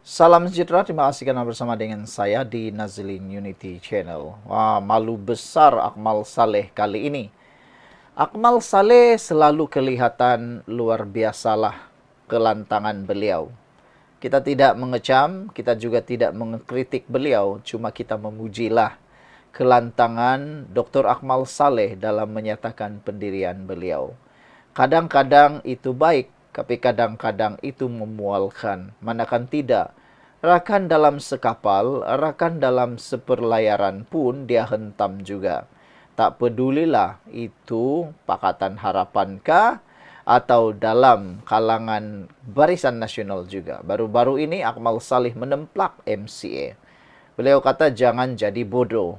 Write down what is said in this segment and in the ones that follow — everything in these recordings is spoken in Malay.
Salam sejahtera, terima kasih karena bersama dengan saya di Nazlin Unity Channel. Wah, malu besar Akmal Saleh kali ini. Akmal Saleh selalu kelihatan luar biasalah kelantangan beliau. Kita tidak mengecam, kita juga tidak mengkritik beliau, cuma kita memujilah kelantangan Dr. Akmal Saleh dalam menyatakan pendirian beliau. Kadang-kadang itu baik, tapi kadang-kadang itu memualkan. Manakan tidak, rakan dalam sekapal, rakan dalam seperlayaran pun dia hentam juga. Tak pedulilah itu Pakatan Harapankah atau dalam kalangan Barisan Nasional juga. Baru-baru ini Akmal Saleh menemplak MCA. Beliau kata jangan jadi bodoh.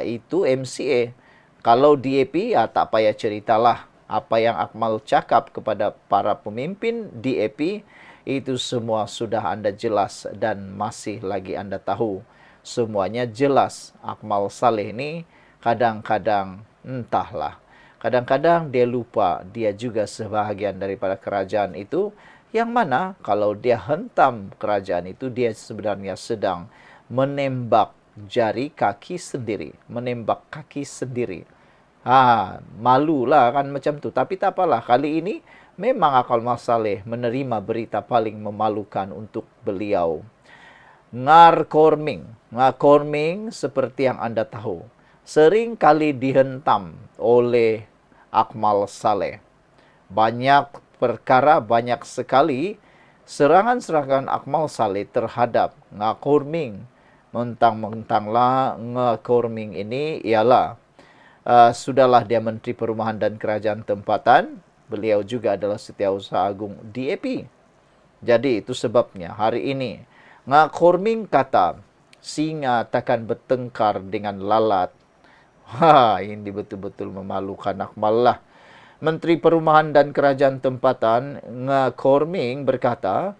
Itu MCA. Kalau DAP, tak payah ceritalah. Apa yang Akmal cakap kepada para pemimpin DAP, itu semua sudah Anda jelas dan masih lagi Anda tahu. Semuanya jelas. Akmal Saleh ini kadang-kadang entahlah. Kadang-kadang dia lupa dia juga sebahagian daripada kerajaan itu, yang mana kalau dia hentam kerajaan itu, dia sebenarnya sedang menembak jari kaki sendiri, menembak kaki sendiri. Malulah kan macam tu. Tapi tak apalah, kali ini memang Akmal Saleh menerima berita paling memalukan untuk beliau. Ngarkorming seperti yang Anda tahu, sering kali dihentam oleh Akmal Saleh. Banyak perkara, banyak sekali serangan-serangan Akmal Saleh terhadap Ngakorming. Mentang-mentanglah Ngakorming ini ialah sudahlah dia Menteri Perumahan dan Kerajaan Tempatan. Beliau juga adalah Setiausaha Agung DAP. Jadi itu sebabnya hari ini Ngakorming kata singa takkan bertengkar dengan lalat. Ini betul-betul memalukan Akmal lah. Menteri Perumahan dan Kerajaan Tempatan Ngakorming berkata,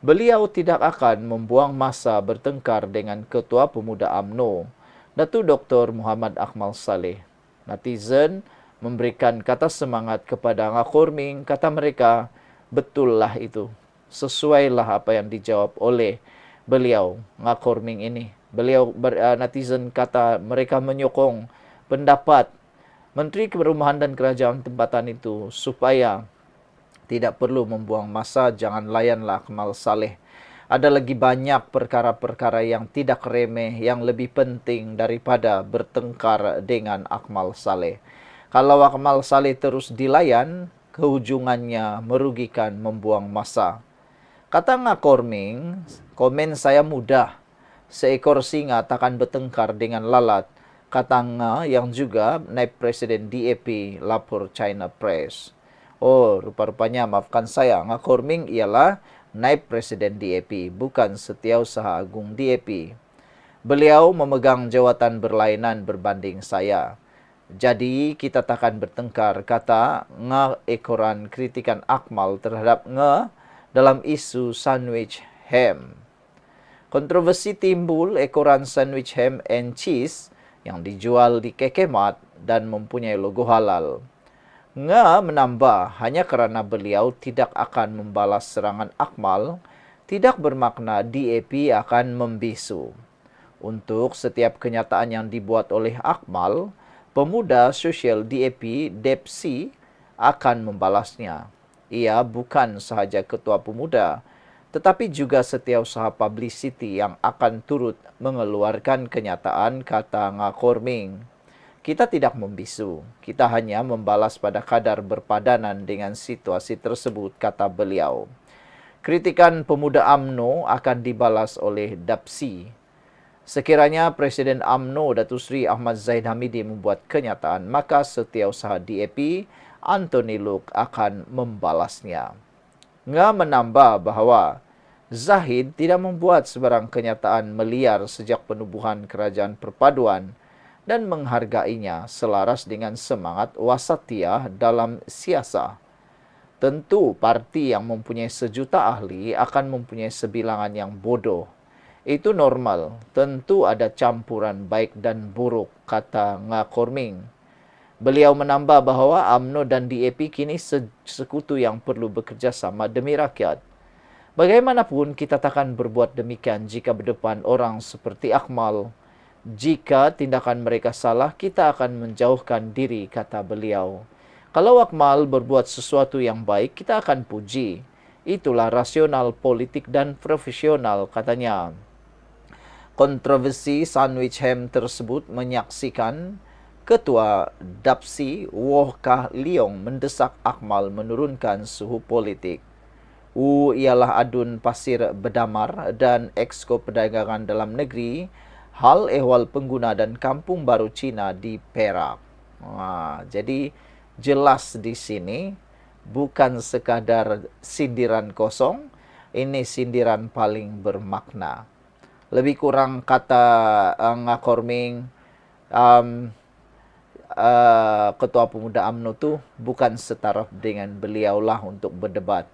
beliau tidak akan membuang masa bertengkar dengan Ketua Pemuda UMNO, Datuk Dr. Muhammad Akmal Saleh. Netizen memberikan kata semangat kepada Ngakorming, kata mereka, betullah itu. Sesuailah apa yang dijawab oleh beliau, Ngakorming ini. Netizen kata mereka menyokong pendapat Menteri Perumahan dan Kerajaan Tempatan itu supaya tidak perlu membuang masa, jangan layanlah Akmal Saleh. Ada lagi banyak perkara-perkara yang tidak remeh, yang lebih penting daripada bertengkar dengan Akmal Saleh. Kalau Akmal Saleh terus dilayan, kehujungannya merugikan, membuang masa. Kata Ngakorming, komen saya mudah. Seekor singa takkan bertengkar dengan lalat. Kata Nga yang juga naib Presiden DAP lapor China Press. Oh, rupa-rupanya maafkan saya. Ngakorming ialah naib Presiden DAP, bukan Setiausaha Agung DAP. Beliau memegang jawatan berlainan berbanding saya. Jadi kita takkan bertengkar, kata Nga ekoran kritikan Akmal terhadap Nga dalam isu sandwich ham. Kontroversi timbul ekoran sandwich ham and cheese yang dijual di Kekemat dan mempunyai logo halal. Nga menambah, hanya kerana beliau tidak akan membalas serangan Akmal, tidak bermakna DAP akan membisu. Untuk setiap kenyataan yang dibuat oleh Akmal, pemuda sosial DAP, Depsi, akan membalasnya. Ia bukan sahaja ketua pemuda, tetapi juga setiausaha publicity yang akan turut mengeluarkan kenyataan, kata Ngakorming. Kita tidak membisu, kita hanya membalas pada kadar berpadanan dengan situasi tersebut, kata beliau. Kritikan pemuda UMNO akan dibalas oleh Dapsi. Sekiranya Presiden UMNO Datuk Seri Ahmad Zahid Hamidi membuat kenyataan, maka setiausaha DAP Anthony Loke akan membalasnya. Nga menambah bahawa Zahid tidak membuat sebarang kenyataan meliar sejak penubuhan kerajaan perpaduan dan menghargainya selaras dengan semangat wasatiyah dalam siasah. Tentu parti yang mempunyai sejuta ahli akan mempunyai sebilangan yang bodoh. Itu normal. Tentu ada campuran baik dan buruk, kata Ngakorming. Beliau menambah bahawa UMNO dan DAP kini sekutu yang perlu bekerjasama demi rakyat. Bagaimanapun kita takkan berbuat demikian jika berdepan orang seperti Akmal. Jika tindakan mereka salah, kita akan menjauhkan diri, kata beliau. Kalau Akmal berbuat sesuatu yang baik, kita akan puji. Itulah rasional politik dan profesional, katanya. Kontroversi sandwich ham tersebut menyaksikan Ketua DAPSI Woh Kah Leong mendesak Akmal menurunkan suhu politik. Ialah adun pasir bedamar dan Exko Perdagangan Dalam Negeri hal ehwal pengguna dan kampung baru Cina di Perak. Jadi jelas di sini bukan sekadar sindiran kosong, ini sindiran paling bermakna. Lebih kurang kata Ngakorming, Ketua Pemuda UMNO tu bukan setaraf dengan beliaulah untuk berdebat.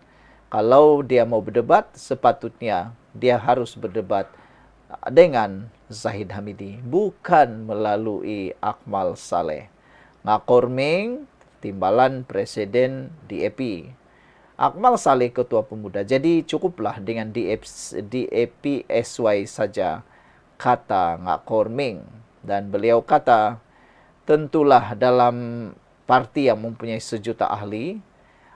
Kalau dia mau berdebat, sepatutnya dia harus berdebat dengan Zahid Hamidi, bukan melalui Akmal Saleh. Ngakorming, timbalan Presiden DAP. Akmal Saleh Ketua Pemuda. Jadi cukuplah dengan DAPSY saja, kata Ngakorming. Dan beliau kata, tentulah dalam parti yang mempunyai sejuta ahli,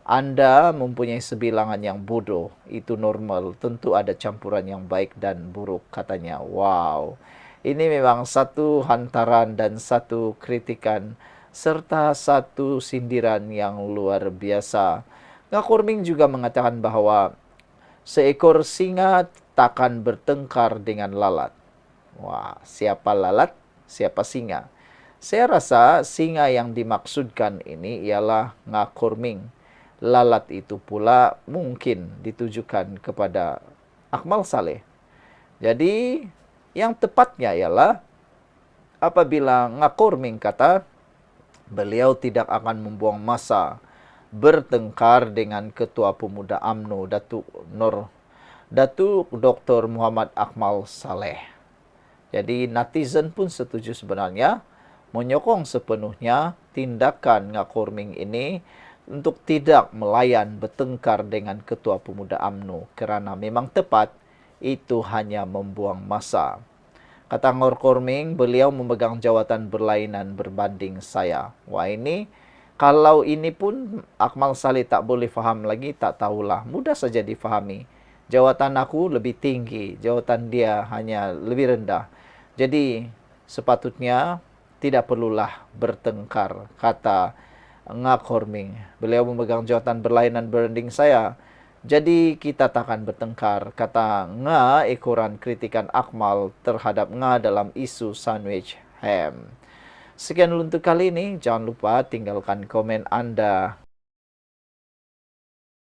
Anda mempunyai sebilangan yang bodoh. Itu normal. Tentu ada campuran yang baik dan buruk, katanya. Wow. Ini memang satu hantaran dan satu kritikan serta satu sindiran yang luar biasa. Ngakorming juga mengatakan bahwa seekor singa takkan bertengkar dengan lalat. Wah, siapa lalat, siapa singa? Saya rasa singa yang dimaksudkan ini ialah Ngakorming. Lalat itu pula mungkin ditujukan kepada Akmal Saleh. Jadi yang tepatnya ialah apabila Ngakorming kata beliau tidak akan membuang masa bertengkar dengan Ketua Pemuda UMNO Datuk Dr. Muhammad Akmal Saleh. Jadi netizen pun setuju sebenarnya menyokong sepenuhnya tindakan Ngakorming ini untuk tidak melayan bertengkar dengan Ketua Pemuda UMNO kerana memang tepat itu hanya membuang masa. Kata Ngakorming, beliau memegang jawatan berlainan berbanding saya. Wah, ini kalau ini pun Akmal Saleh tak boleh faham lagi, tak tahulah. Mudah saja difahami. Jawatan aku lebih tinggi, jawatan dia hanya lebih rendah. Jadi sepatutnya tidak perlulah bertengkar, kata Ngakorming. Beliau memegang jawatan berlainan berbanding saya. Jadi kita takkan bertengkar, kata Nga ekoran kritikan Akmal terhadap Nga dalam isu sandwich ham. Sekian untuk kali ini, jangan lupa tinggalkan komen Anda